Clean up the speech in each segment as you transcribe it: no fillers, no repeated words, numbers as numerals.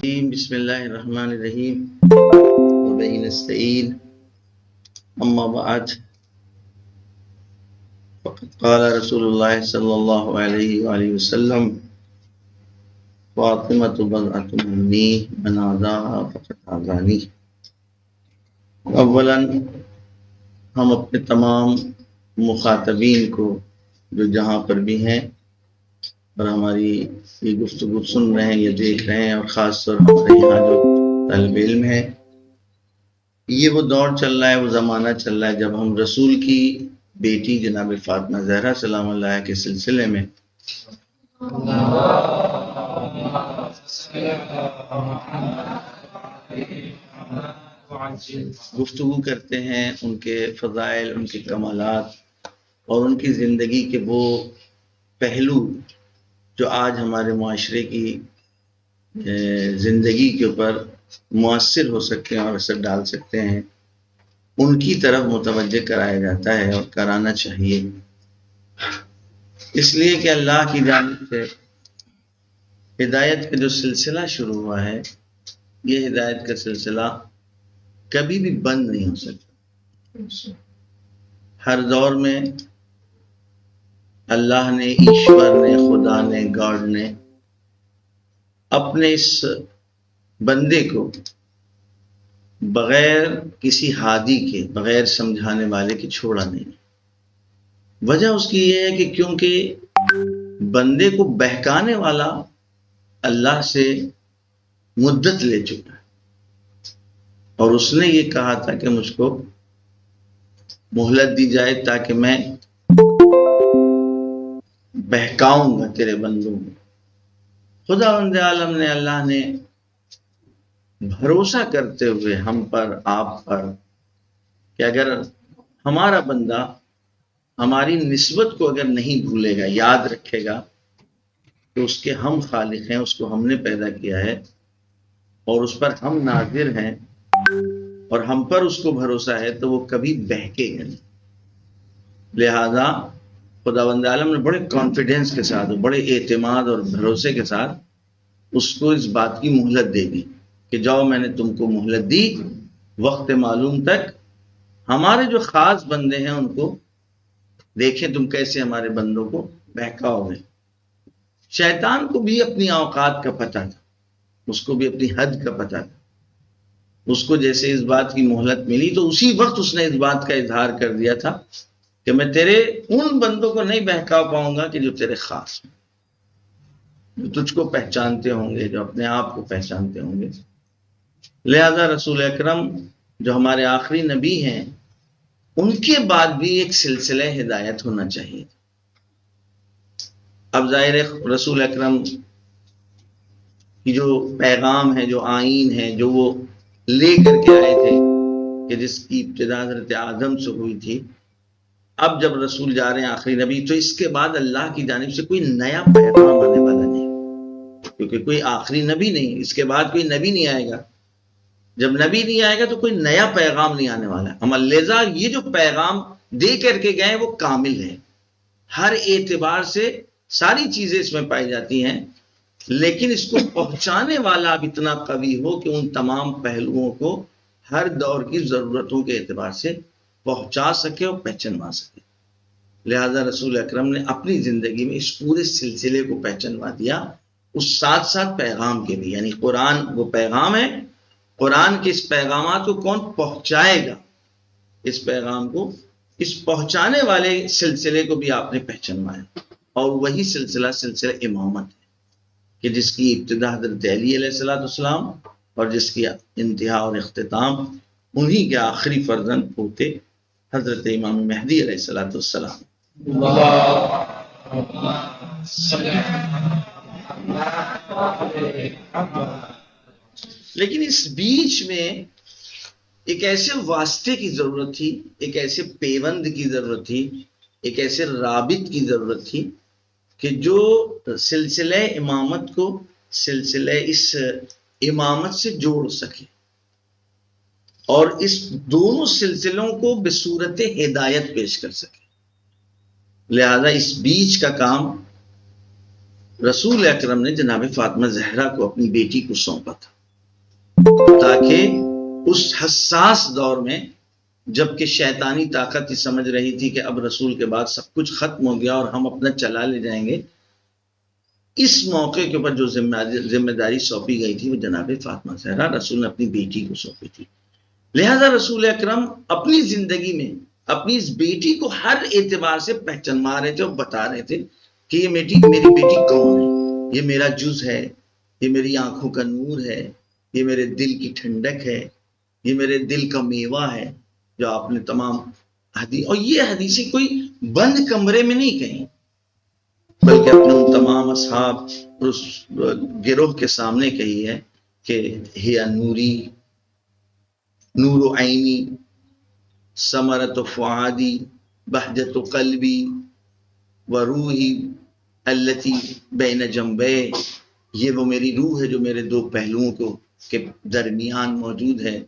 بسم اللہ الرحمن الرحیم وبہ نستعین اما بعد فقد قال رسول اللہ صلی اللہ علیہ وآلہ وسلم فاطمۃ بضعۃ منی من عاداها فقد عادانی۔ اولا ہم اپنے تمام مخاطبین کو جو جہاں پر بھی ہیں اور ہماری یہ گفتگو سن رہے ہیں یا دیکھ رہے ہیں، اور خاص طور پر یہاں جو طالب علم ہے، یہ وہ دور چل رہا ہے، وہ زمانہ چل رہا ہے جب ہم رسول کی بیٹی جناب فاطمہ زہرا سلام اللہ کے سلسلے میں گفتگو کرتے ہیں، ان کے فضائل، ان کے کمالات اور ان کی زندگی کے وہ پہلو جو آج ہمارے معاشرے کی زندگی کے اوپر مؤثر ہو سکتے ہیں اور اثر ڈال سکتے ہیں، ان کی طرف متوجہ کرایا جاتا ہے اور کرانا چاہیے، اس لیے کہ اللہ کی جانب سے ہدایت کا جو سلسلہ شروع ہوا ہے، یہ ہدایت کا سلسلہ کبھی بھی بند نہیں ہو سکتا۔ ہر دور میں اللہ نے، ایشور نے، خدا نے، گاڈ نے اپنے اس بندے کو بغیر کسی ہادی کے، بغیر سمجھانے والے کے چھوڑا نہیں۔ وجہ اس کی یہ ہے کہ کیونکہ بندے کو بہکانے والا اللہ سے مدت لے چکا ہے، اور اس نے یہ کہا تھا کہ مجھ کو مہلت دی جائے تاکہ میں بہکاؤں گا تیرے بندوں کو۔ خداوند عالم نے، اللہ نے بھروسہ کرتے ہوئے ہم پر، آپ پر، کہ اگر ہمارا بندہ ہماری نسبت کو اگر نہیں بھولے گا، یاد رکھے گا کہ اس کے ہم خالق ہیں، اس کو ہم نے پیدا کیا ہے اور اس پر ہم ناظر ہیں، اور ہم پر اس کو بھروسہ ہے، تو وہ کبھی بہکے گا نہیں۔ لہذا خداوند عالم نے بڑے کانفیڈنس کے ساتھ، بڑے اعتماد اور بھروسے کے ساتھ اس کو اس بات کی مہلت دے دی کہ جاؤ، میں نے تم کو مہلت دی، وقت معلوم تک ہمارے جو خاص بندے ہیں ان کو دیکھیں تم کیسے ہمارے بندوں کو بہکاؤ گے۔ شیطان کو بھی اپنی اوقات کا پتہ تھا، اس کو بھی اپنی حد کا پتہ تھا۔ اس کو جیسے اس بات کی مہلت ملی تو اسی وقت اس نے اس بات کا اظہار کر دیا تھا کہ میں تیرے ان بندوں کو نہیں بہکا پاؤں گا کہ جو تیرے خاص ہیں، جو تجھ کو پہچانتے ہوں گے، جو اپنے آپ کو پہچانتے ہوں گے۔ لہذا رسول اکرم جو ہمارے آخری نبی ہیں، ان کے بعد بھی ایک سلسلہ ہدایت ہونا چاہیے۔ اب ظاہر ہے رسول اکرم کی جو پیغام ہے، جو آئین ہے، جو وہ لے کر کے آئے تھے، کہ جس کی ابتدا حضرت آدم سے ہوئی تھی، اب جب رسول جا رہے ہیں آخری نبی، تو اس کے بعد اللہ کی جانب سے کوئی نیا پیغام آنے والا نہیں، کیونکہ کوئی آخری نبی نہیں، اس کے بعد کوئی نبی نہیں آئے گا۔ جب نبی نہیں آئے گا تو کوئی نیا پیغام نہیں آنے والا۔ ہم لہذا یہ جو پیغام دے کر کے گئے وہ کامل ہے، ہر اعتبار سے ساری چیزیں اس میں پائی جاتی ہیں، لیکن اس کو پہنچانے والا اب اتنا قوی ہو کہ ان تمام پہلوؤں کو ہر دور کی ضرورتوں کے اعتبار سے پہنچا سکے اور پہچنوا سکے۔ لہذا رسول اکرم نے اپنی زندگی میں اس پورے سلسلے کو پہچنوا دیا، اس ساتھ ساتھ پیغام کے بھی، یعنی قرآن وہ پیغام ہے، قرآن کے اس پیغامات کو کون پہنچائے گا، اس پیغام کو، اس پہنچانے والے سلسلے کو بھی آپ نے پہچنوایا، اور وہی سلسلہ سلسلہ امامت ہے، کہ جس کی ابتدا حضرت علی علیہ السلام اور جس کی انتہا اور اختتام انہی کے آخری فرزند پوتے حضرت امام مہدی علیہ السلام۔ لیکن اس بیچ میں ایک ایسے واسطے کی ضرورت تھی، ایک ایسے پیوند کی ضرورت تھی، ایک ایسے رابط کی ضرورت تھی کہ جو سلسلہ امامت کو سلسلہ اس امامت سے جوڑ سکے اور اس دونوں سلسلوں کو بصورت ہدایت پیش کر سکے۔ لہذا اس بیچ کا کام رسول اکرم نے جناب فاطمہ زہرا کو اپنی بیٹی کو سونپا تھا، تاکہ اس حساس دور میں جب کہ شیطانی طاقت ہی سمجھ رہی تھی کہ اب رسول کے بعد سب کچھ ختم ہو گیا اور ہم اپنا چلا لے جائیں گے، اس موقع کے اوپر جو ذمہ داری سونپی گئی تھی وہ جناب فاطمہ زہرا رسول نے اپنی بیٹی کو سونپی تھی۔ لہذا رسول اکرم اپنی زندگی میں اپنی اس بیٹی کو ہر اعتبار سے پہچانوا رہے تھے اور بتا رہے تھے کہ یہ میری بیٹی کون ہے، یہ میرا جز ہے، یہ میری آنکھوں کا نور ہے، یہ میرے دل کی ٹھنڈک ہے، یہ میرے دل کا میوہ ہے، جو آپ نے تمام حدیث، اور یہ حدیثیں کوئی بند کمرے میں نہیں کہیں، بلکہ اپنے ان تمام اصحاب اور اس گروہ کے سامنے کہی ہے کہ ہی نوری، نور عینی، ثمرۃ فؤادی، بہجۃ قلبی، وروحی التی بین جنبے، یہ وہ میری روح ہے جو میرے دو پہلوؤں کے درمیان موجود ہے،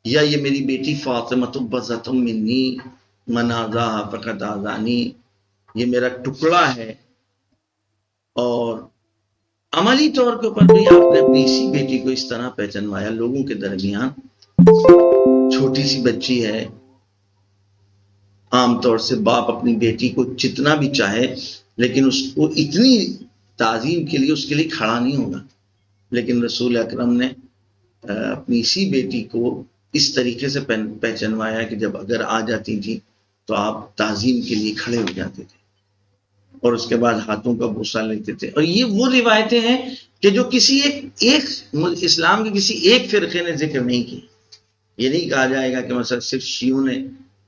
یا یہ میری بیٹی فاطمہ بضعۃ منی من آذاها فقد آذانی، یہ میرا ٹکڑا ہے۔ اور عملی طور کے اوپر بھی آپ نے اپنی اسی بیٹی کو اس طرح پہچانوایا لوگوں کے درمیان، چھوٹی سی بچی ہے، عام طور سے باپ اپنی بیٹی کو جتنا بھی چاہے لیکن اس کو اتنی تعظیم کے لیے اس کے لیے کھڑا نہیں ہوگا، لیکن رسول اکرم نے اپنی اسی بیٹی کو اس طریقے سے پہچانوایا کہ جب اگر آ جاتی تھی تو آپ تعظیم کے لیے کھڑے ہو جاتے تھے اور اس کے بعد ہاتھوں کا بوسہ لیتے تھے۔ اور یہ وہ روایتیں ہیں کہ جو کسی ایک اسلام کے کسی ایک فرقے نے ذکر نہیں کی۔ یہ نہیں کہا جائے گا کہ مثلا صرف شیعوں نے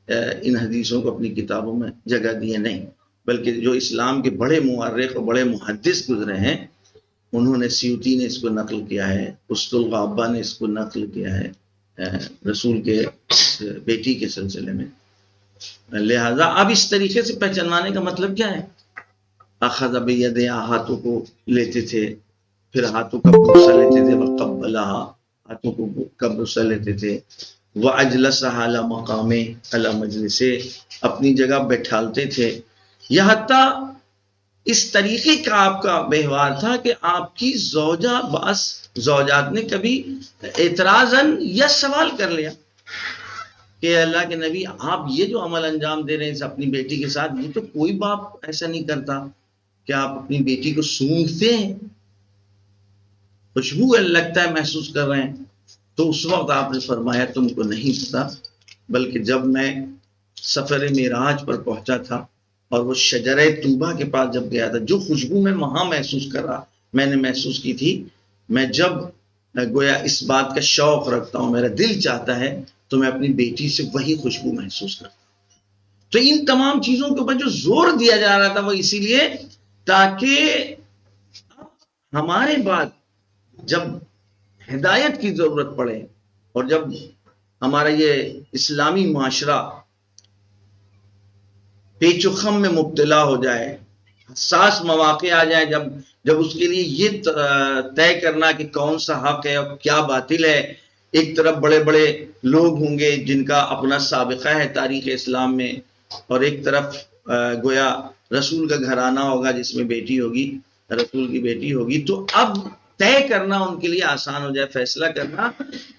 ان حدیثوں کو اپنی کتابوں میں جگہ دی ہے، نہیں، بلکہ جو اسلام کے بڑے مورخ اور بڑے محدث گزرے ہیں انہوں نے، سیوطی نے اس کو نقل کیا ہے، اسد الغابہ نے اس کو نقل کیا ہے رسول کے بیٹی کے سلسلے میں۔ لہذا اب اس طریقے سے پہچانوانے کا مطلب کیا ہے؟ اخذ بیدہا، ہاتھوں کو لیتے تھے، پھر ہاتھوں کا بوسہ لیتے تھے، وقبلہا، ہاتھوں کو کا بوسہ لیتے تھے، واجلسہا علی مقامہ، علی مجلسہ، اپنی جگہ بیٹھالتے تھے۔ یہ حتیٰ اس طریقے کا آپ کا ویوہار تھا کہ آپ کی زوجہ بعض زوجات نے کبھی اعتراضاً یا سوال کر لیا کہ اللہ کے نبی آپ یہ جو عمل انجام دے رہے ہیں اپنی بیٹی کے ساتھ، یہ تو کوئی باپ ایسا نہیں کرتا کہ آپ اپنی بیٹی کو سونگھتے ہیں، خوشبو لگتا ہے محسوس کر رہے ہیں۔ تو اس وقت آپ نے فرمایا تم کو نہیں پتا، بلکہ جب میں سفر معراج پر پہنچا تھا اور وہ شجرہ طوبہ کے پاس جب گیا تھا، جو خوشبو میں وہاں محسوس کر رہا، میں نے محسوس کی تھی، میں جب گویا اس بات کا شوق رکھتا ہوں، میرا دل چاہتا ہے تو میں اپنی بیٹی سے وہی خوشبو محسوس کرتا ہوں۔ تو ان تمام چیزوں کے اوپر جو زور دیا جا رہا تھا وہ اسی لیے تاکہ ہمارے بعد جب ہدایت کی ضرورت پڑے اور جب ہمارا یہ اسلامی معاشرہ پیچ و خم میں مبتلا ہو جائے، حساس مواقع آ جائے، جب اس کے لیے یہ طے کرنا کہ کون سا حق ہے اور کیا باطل ہے، ایک طرف بڑے بڑے لوگ ہوں گے جن کا اپنا سابقہ ہے تاریخ اسلام میں، اور ایک طرف گویا رسول کا گھرانہ ہوگا جس میں بیٹی ہوگی، رسول کی بیٹی ہوگی، تو اب طے کرنا ان کے لیے آسان ہو جائے، فیصلہ کرنا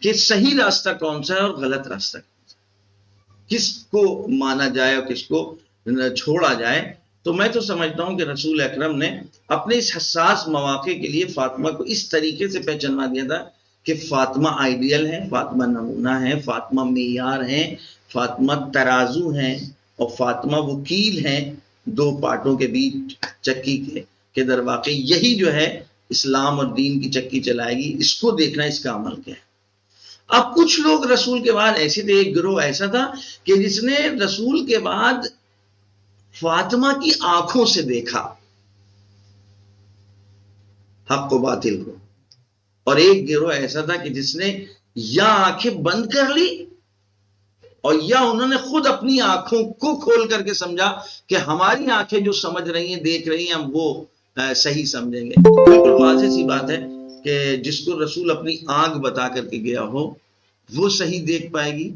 کہ صحیح راستہ کون سا ہے اور غلط راستہ کون سا ہے، کس کو مانا جائے اور کس کو چھوڑا جائے۔ تو میں تو سمجھتا ہوں کہ رسول اکرم نے اپنے اس حساس مواقع کے لیے فاطمہ کو اس طریقے سے پہچانوا دیا تھا کہ فاطمہ آئیڈیل ہے، فاطمہ نمونہ ہے، فاطمہ معیار ہیں، فاطمہ ترازو ہیں، اور فاطمہ وکیل ہیں دو پارٹوں کے بیچ چکی کے در واقع یہی جو ہے اسلام اور دین کی چکی چلائے گی، اس کو دیکھنا اس کا عمل کیا ہے۔ اب کچھ لوگ رسول کے بعد ایسے تھے، ایک گروہ ایسا تھا کہ جس نے رسول کے بعد فاطمہ کی آنکھوں سے دیکھا حق و باطل کو، اور ایک گروہ ایسا تھا کہ جس نے یا آنکھیں بند کر لی اور یا انہوں نے خود اپنی آنکھوں کو کھول کر کے سمجھا کہ ہماری آنکھیں جو سمجھ رہی ہیں، دیکھ رہی ہیں، ہم وہ صحیح سمجھیں گے۔ بالکل واضح سی بات ہے کہ جس کو رسول اپنی آنکھ بتا کر کے گیا ہو وہ صحیح دیکھ پائے گی،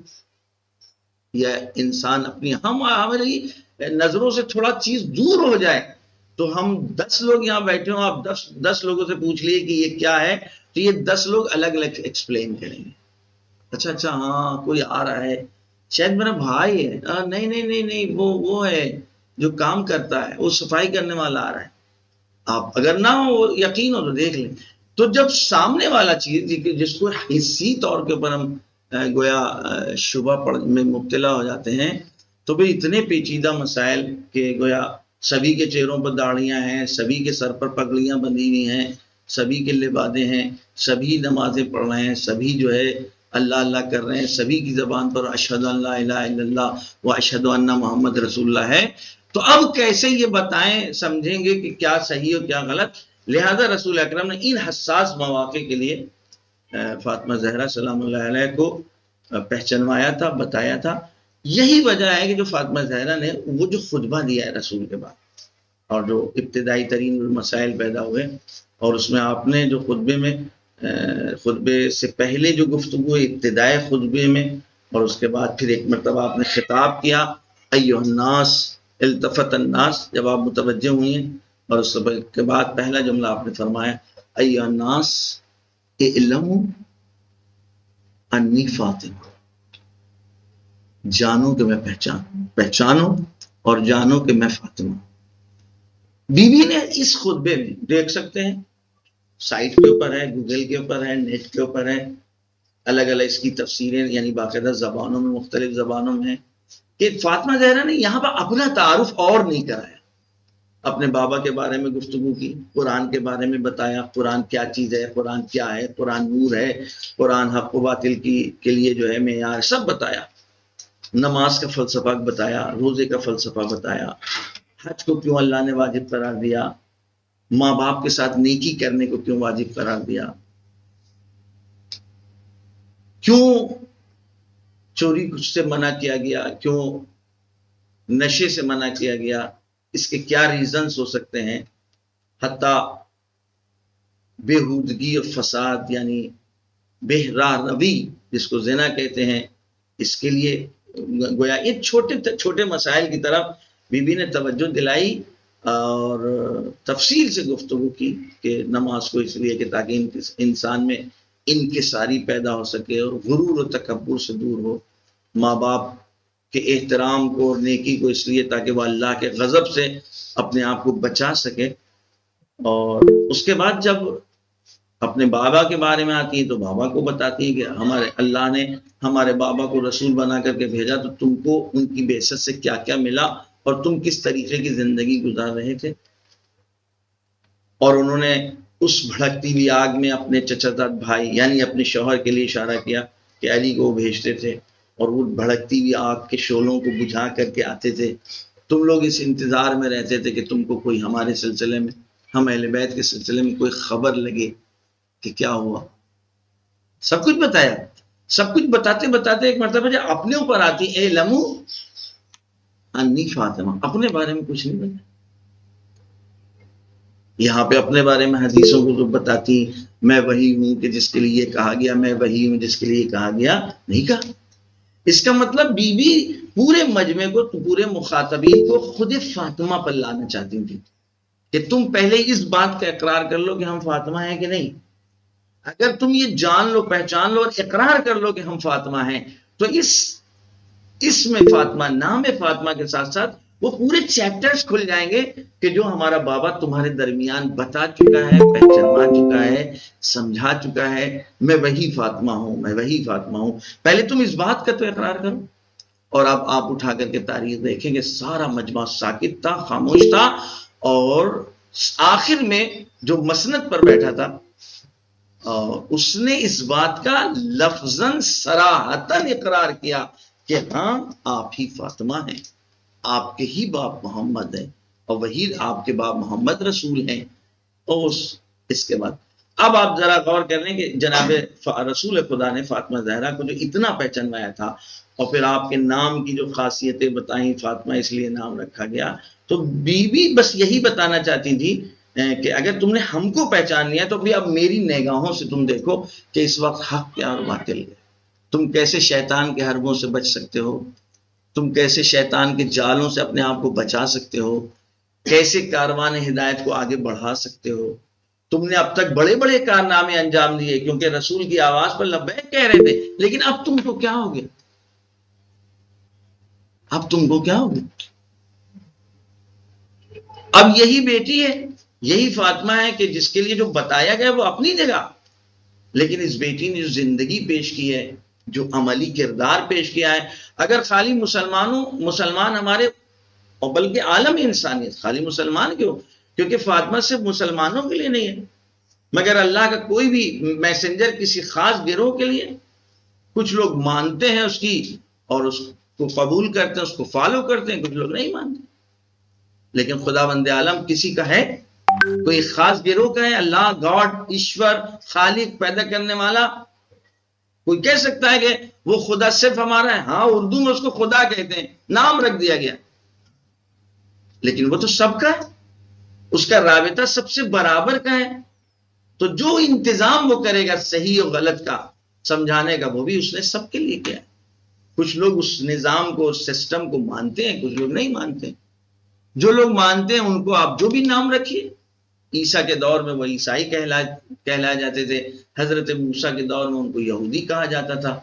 یا انسان اپنی ہماری نظروں سے تھوڑا چیز دور ہو جائے تو ہم 10 لوگ یہاں بیٹھے ہوں، آپ 10 لوگوں سے پوچھ لیے کہ یہ کیا ہے، تو یہ 10 لوگ الگ الگ ایکسپلین کریں گے. اچھا ہاں کوئی آ رہا ہے، شاید میرا بھائی ہے. نہیں نہیں نہیں نہیں، وہ ہے جو کام کرتا ہے، وہ صفائی کرنے والا آ رہا ہے. آپ اگر نہ ہو یقین ہو تو دیکھ لیں. تو جب سامنے والا چیز جس کو حصی طور کے اوپر ہم گویا شبہ میں مبتلا ہو جاتے ہیں، تو بھی اتنے پیچیدہ مسائل کہ گویا سبھی کے چہروں پر داڑیاں ہیں، سبھی کے سر پر پگڑیاں بندھی ہوئی ہیں، سبھی کے لبادے ہیں، سبھی نمازیں پڑھ رہے ہیں، سبھی جو ہے اللہ اللہ کر رہے ہیں، سبھی کی زبان پر اشہد ان لا الہ الا اللہ و اشہد ان محمد رسول اللہ ہے. تو اب کیسے یہ بتائیں سمجھیں گے کہ کیا صحیح اور کیا غلط؟ لہذا رسول اکرم نے ان حساس مواقع کے لیے فاطمہ زہرا سلام اللہ علیہ کو پہچنوایا تھا، بتایا تھا. یہی وجہ ہے کہ جو فاطمہ زہرا نے وہ جو خطبہ دیا ہے رسول کے بعد، اور جو ابتدائی ترین مسائل پیدا ہوئے، اور اس میں آپ نے جو خطبے سے پہلے جو گفتگو ابتدائی خطبے میں، اور اس کے بعد پھر ایک مرتبہ آپ نے خطاب کیا ایھا الناس التفت الناس، جب آپ متوجہ ہوئی ہیں، اور اس کے بعد پہلا جملہ آپ نے فرمایا ایھا الناس اعلموا انی فاطمہ، جانو کہ میں پہچانو اور جانو کہ میں فاطمہ. بی بی نے اس خطبے میں دیکھ سکتے ہیں، سائٹ کے اوپر ہے، گوگل کے اوپر ہے، نیٹ کے اوپر ہے، الگ الگ اس کی تفسیریں یعنی باقاعدہ زبانوں میں، مختلف زبانوں میں، کہ فاطمہ زہرا نے یہاں پر اپنا تعارف اور نہیں کرایا. اپنے بابا کے بارے میں گفتگو کی، قرآن کے بارے میں بتایا، قرآن کیا چیز ہے، قرآن کیا ہے، قرآن نور ہے، قرآن حق و باطل کے لیے جو ہے معیار، سب بتایا. نماز کا فلسفہ بتایا، روزے کا فلسفہ بتایا، حج کو کیوں اللہ نے واجب قرار دیا، ماں باپ کے ساتھ نیکی کرنے کو کیوں واجب قرار دیا، کیوں چوری سے منع کیا گیا، کیوں نشے سے منع کیا گیا، اس کے کیا ریزنز ہو سکتے ہیں، حتیٰ بےہودگی اور فساد یعنی بے راہ روی جس کو زنا کہتے ہیں، اس کے لیے گویا یہ چھوٹے مسائل کی طرف بی بی نے توجہ دلائی اور تفصیل سے گفتگو کی کہ نماز کو اس لیے کہ تاکہ انسان میں انکساری پیدا ہو سکے اور غرور و تکبر سے دور ہو، ماں باپ کے احترام کو اور نیکی کو اس لیے تاکہ وہ اللہ کے غضب سے اپنے آپ کو بچا سکے. اور اس کے بعد جب اپنے بابا کے بارے میں آتی ہیں تو بابا کو بتاتی ہیں کہ ہمارے اللہ نے ہمارے بابا کو رسول بنا کر کے بھیجا تو تم کو ان کی بعثت سے کیا کیا ملا اور تم کس طریقے کی زندگی گزار رہے تھے. اور انہوں نے اس بھڑکتی ہوئی آگ میں اپنے چچا زاد بھائی یعنی اپنے شوہر کے لیے اشارہ کیا کہ علی کو بھیجتے تھے، اور وہ بھڑکتی ہوئی آگ کے شعلوں کو بجھا کر کے آتے تھے. تم لوگ اس انتظار میں رہتے تھے کہ تم کو کوئی ہمارے سلسلے میں، ہم اہل بیت کے سلسلے میں کوئی خبر لگے کہ کیا ہوا. سب کچھ بتایا. سب کچھ بتاتے بتاتے ایک مرتبہ جب اپنے اوپر آتی اعلموا انی فاطمہ، اپنے بارے میں کچھ نہیں بتایا. یہاں پہ اپنے بارے میں حدیثوں کو تو بتاتی میں وہی ہوں کہ جس کے لیے کہا گیا، میں وہی ہوں جس کے لیے کہا گیا، نہیں کہا. اس کا مطلب بی بی پورے مجمع کو، پورے مخاطبین کو خود فاطمہ پر لانا چاہتی تھی کہ تم پہلے اس بات کا اقرار کر لو کہ ہم فاطمہ ہیں کہ نہیں. اگر تم یہ جان لو، پہچان لو اور اقرار کر لو کہ ہم فاطمہ ہیں، تو اس میں فاطمہ، نام فاطمہ کے ساتھ ساتھ وہ پورے چیپٹرز کھل جائیں گے کہ جو ہمارا بابا تمہارے درمیان بتا چکا ہے، پہچانوا چکا ہے، سمجھا چکا ہے. میں وہی فاطمہ ہوں، میں وہی فاطمہ ہوں. پہلے تم اس بات کا تو اقرار کرو. اور اب آپ اٹھا کر کے تاریخ دیکھیں گے سارا مجمع ساکت تھا، خاموش تھا، اور آخر میں جو مسند پر بیٹھا تھا اس نے اس بات کا لفظاً صراحتاً اقرار کیا کہ ہاں آپ ہی فاطمہ ہیں، آپ کے ہی باپ محمد ہیں، اور وہی آپ کے باپ محمد رسول ہیں. اور اس کے بعد اب آپ ذرا غور کر لیں کہ جناب رسول خدا نے فاطمہ زہرا کو جو اتنا پہچانوایا تھا، اور پھر آپ کے نام کی جو خاصیتیں بتائیں، فاطمہ اس لیے نام رکھا گیا، تو بی بی بس یہی بتانا چاہتی تھی کہ اگر تم نے ہم کو پہچان لیا تو بھی اب میری نگاہوں سے تم دیکھو کہ اس وقت حق کیا اور باطل ہے. تم کیسے شیطان کے حربوں سے بچ سکتے ہو، تم کیسے شیطان کے جالوں سے اپنے آپ کو بچا سکتے ہو، کیسے کاروان ہدایت کو آگے بڑھا سکتے ہو. تم نے اب تک بڑے بڑے کارنامے انجام دیے کیونکہ رسول کی آواز پر لبیک کہہ رہے تھے، لیکن اب تم کو کیا ہو گیا؟ اب تم کو کیا ہو گیا؟ اب یہی بیٹی ہے، یہی فاطمہ ہے کہ جس کے لیے جو بتایا گیا وہ اپنی جگہ، لیکن اس بیٹی نے جو زندگی پیش کی ہے، جو عملی کردار پیش کیا ہے، اگر خالی مسلمان ہمارے، اور بلکہ عالم انسانیت، خالی مسلمان کیوں؟ کیونکہ فاطمہ صرف مسلمانوں کے لیے نہیں ہے، مگر اللہ کا کوئی بھی میسنجر کسی خاص گروہ کے لیے. کچھ لوگ مانتے ہیں اس کی اور اس کو قبول کرتے ہیں، اس کو فالو کرتے ہیں، کچھ لوگ نہیں مانتے. لیکن خدا بند عالم کسی کا ہے، کوئی خاص گروہ کا ہے. اللہ، گاڈ، ایشور، خالق، پیدا کرنے والا. کوئی کہہ سکتا ہے کہ وہ خدا صرف ہمارا ہے؟ ہاں، اردو میں اس کو خدا کہتے ہیں، نام رکھ دیا گیا، لیکن وہ تو سب کا ہے، اس کا رابطہ سب سے برابر کا ہے. تو جو انتظام وہ کرے گا صحیح اور غلط کا سمجھانے کا، وہ بھی اس نے سب کے لیے کیا ہے. کچھ لوگ اس نظام کو، اس سسٹم کو مانتے ہیں، کچھ لوگ نہیں مانتے. جو لوگ مانتے ہیں ان کو آپ جو بھی نام رکھیے. عیسیٰ کے دور میں وہ عیسائی کہلائے جاتے تھے، حضرت موسیٰ کے دور میں ان کو یہودی کہا جاتا تھا،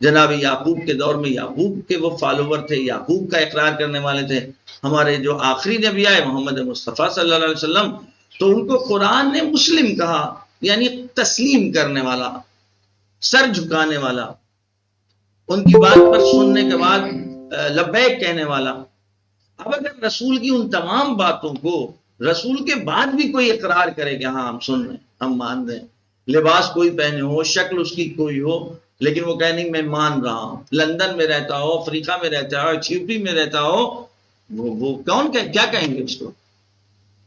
جناب یعقوب کے دور میں یعقوب کے وہ فالوور تھے، یعقوب کا اقرار کرنے والے تھے. ہمارے جو آخری نبی آئے محمد مصطفیٰ صلی اللہ علیہ وسلم، تو ان کو قرآن نے مسلم کہا، یعنی تسلیم کرنے والا، سر جھکانے والا، ان کی بات پر سننے کے بعد لبیک کہنے والا. اب اگر رسول کی ان تمام باتوں کو رسول کے بعد بھی کوئی اقرار کرے کہ ہاں ہم سن رہے ہیں، ہم مان رہے ہیں، لباس کوئی پہنے ہو، شکل اس کی کوئی ہو، لیکن وہ کہہ نہیں میں مان رہا ہوں، لندن میں رہتا ہو، افریقہ میں رہتا ہو، ایتھیوپیا میں رہتا ہو، وہ کون کیا کہیں گے اس کو؟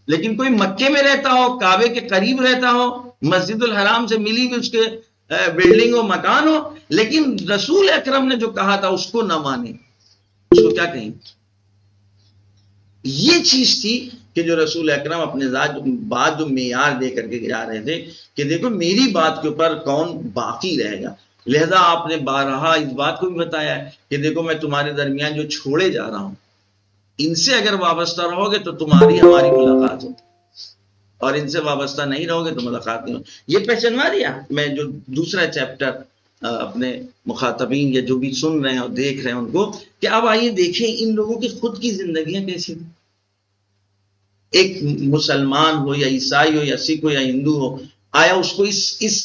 لیکن کوئی مکے میں رہتا ہو، کعبے کے قریب رہتا ہو، مسجد الحرام سے ملی ہوئی اس کے بلڈنگ و مکان ہو، لیکن رسول اکرم نے جو کہا تھا اس کو نہ مانے، اس کو کیا کہیں؟ یہ چیز تھی کہ جو رسول اکرم اپنے بات جو معیار دے کر کے جا رہے تھے کہ دیکھو میری بات کے اوپر کون باقی رہے گا. لہذا آپ نے بارہا اس بات کو بھی بتایا ہے کہ دیکھو میں تمہارے درمیان جو چھوڑے جا رہا ہوں، ان سے اگر وابستہ رہو گے تو تمہاری ہماری ملاقات ہو، اور ان سے وابستہ نہیں رہو گے تو ملاقات نہیں ہو. یہ پہچانوا دیا میں جو دوسرا چیپٹر اپنے مخاطبین یا جو بھی سن رہے ہیں اور دیکھ رہے ہیں ان کو، کہ اب آئیے دیکھیں ان لوگوں کی خود کی زندگیاں کیسی تھیں. ایک مسلمان ہو یا عیسائی ہو یا سکھ ہو یا ہندو ہو، آیا اس کو اس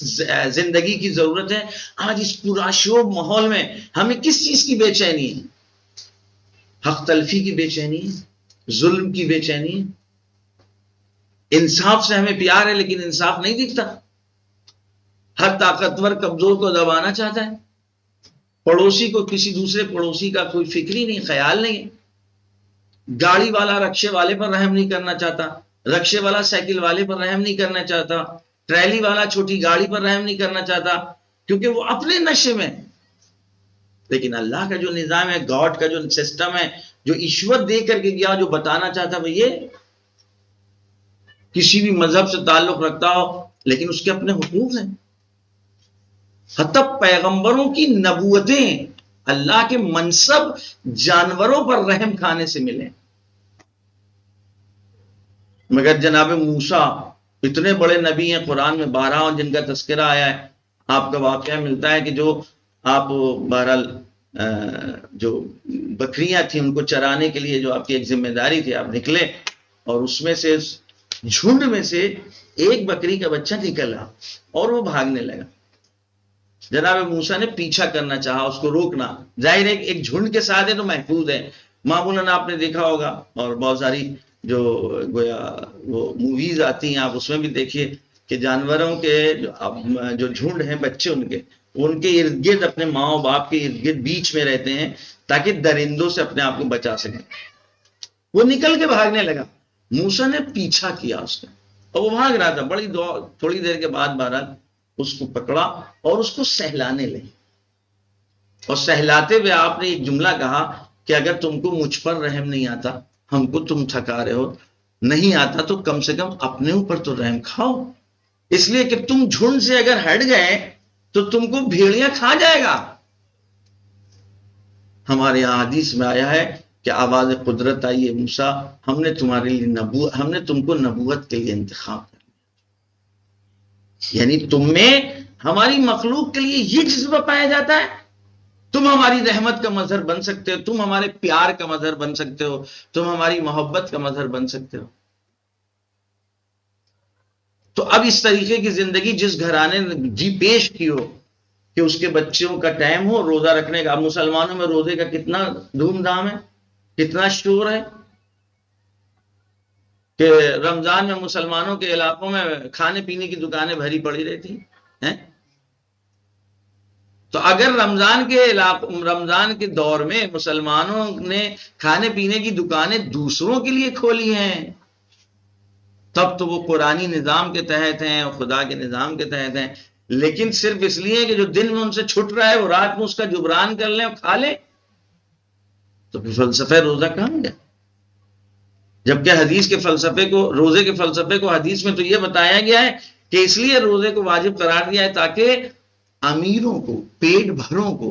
زندگی کی ضرورت ہے؟ آج اس پرآشوب ماحول میں ہمیں کس چیز کی بے چینی ہے؟ حق تلفی کی بے چینی ہے، ظلم کی بے چینی ہے. انصاف سے ہمیں پیار ہے لیکن انصاف نہیں دکھتا. ہر طاقتور کمزور کو دبانا چاہتا ہے، پڑوسی کو، کسی دوسرے پڑوسی کا کوئی فکر ہی نہیں، خیال نہیں ہے. گاڑی والا رکشے والے پر رحم نہیں کرنا چاہتا، رکشے والا سائیکل والے پر رحم نہیں کرنا چاہتا، ٹریلی والا چھوٹی گاڑی پر رحم نہیں کرنا چاہتا، کیونکہ وہ اپنے نشے میں. لیکن اللہ کا جو نظام ہے، گاڈ کا جو سسٹم ہے، جو ایشور دے کر کے گیا، جو بتانا چاہتا وہ یہ کسی بھی مذہب سے تعلق رکھتا ہو لیکن اس کے اپنے حقوق ہیں. حتی پیغمبروں کی نبوتیں، اللہ کے منصب جانوروں پر رحم کھانے سے ملے. مگر جناب موسیٰ اتنے بڑے نبی ہیں، قرآن میں 12 جن کا تذکرہ آیا ہے. آپ کا واقعہ ملتا ہے کہ جو آپ بہرحال جو بکریاں تھیں ان کو چرانے کے لیے جو آپ کی ایک ذمہ داری تھی، آپ نکلے اور اس میں سے جھنڈ میں سے ایک بکری کا بچہ نکلا اور وہ بھاگنے لگا. جناب موسیٰ نے پیچھا کرنا چاہا، اس کو روکنا. ظاہر ہے ایک جھنڈ کے ساتھ ہے تو محفوظ ہے. معمولاً آپ نے دیکھا ہوگا اور بہت ساری جو گویا وہ موویز آتی ہیں آپ اس میں بھی دیکھیے کہ جانوروں کے جو جھنڈ ہیں، بچے ان کے ارد گرد اپنے ماں و باپ کے ارد گرد بیچ میں رہتے ہیں تاکہ درندوں سے اپنے آپ کو بچا سکیں. وہ نکل کے بھاگنے لگا، موسیٰ نے پیچھا کیا اس کا اور وہ بھاگ رہا تھا. تھوڑی دیر کے بعد بہرحال اس کو پکڑا اور اس کو سہلانے لگے، اور سہلاتے ہوئے آپ نے ایک جملہ کہا کہ اگر تم کو مجھ پر رحم نہیں آتا، ہم کو تم تھکا رہے ہو، نہیں آتا تو کم سے کم اپنے اوپر تو رحم کھاؤ، اس لیے کہ تم جھنڈ سے اگر ہٹ گئے تو تم کو بھیڑیاں کھا جائے گا. ہمارے یہاں حدیث میں آیا ہے کہ آواز قدرت آئی ہے موسیٰ، ہم نے تمہارے لیے ہم نے تم کو نبوت کے لیے انتخاب کر لیا، یعنی تم میں ہماری مخلوق کے لیے یہ جذبہ پایا جاتا ہے، تم ہماری رحمت کا مظہر بن سکتے ہو، تم ہمارے پیار کا مظہر بن سکتے ہو، تم ہماری محبت کا مظہر بن سکتے ہو۔ تو اب اس طریقے کی زندگی جس گھرانے نے جی پیش کی ہو کہ اس کے بچوں کا ٹائم ہو روزہ رکھنے کا، اب مسلمانوں میں روزے کا کتنا دھوم دھام ہے، کتنا شور ہے کہ رمضان میں مسلمانوں کے علاقوں میں کھانے پینے کی دکانیں بھری پڑی رہتی ہیں۔ تو اگر رمضان کے دور میں مسلمانوں نے کھانے پینے کی دکانیں دوسروں کے لیے کھولی ہیں، تب تو وہ قرآنی نظام کے تحت ہیں اور خدا کے نظام کے تحت ہیں، لیکن صرف اس لیے کہ جو دن میں ان سے چھٹ رہا ہے وہ رات میں اس کا جبران کر لیں اور کھا لیں، تو پھر فلسفہ روزہ کہاں گیا؟ جبکہ حدیث کے فلسفے کو، روزے کے فلسفے کو حدیث میں تو یہ بتایا گیا ہے کہ اس لیے روزے کو واجب قرار دیا ہے تاکہ امیروں کو، پیٹ بھروں کو،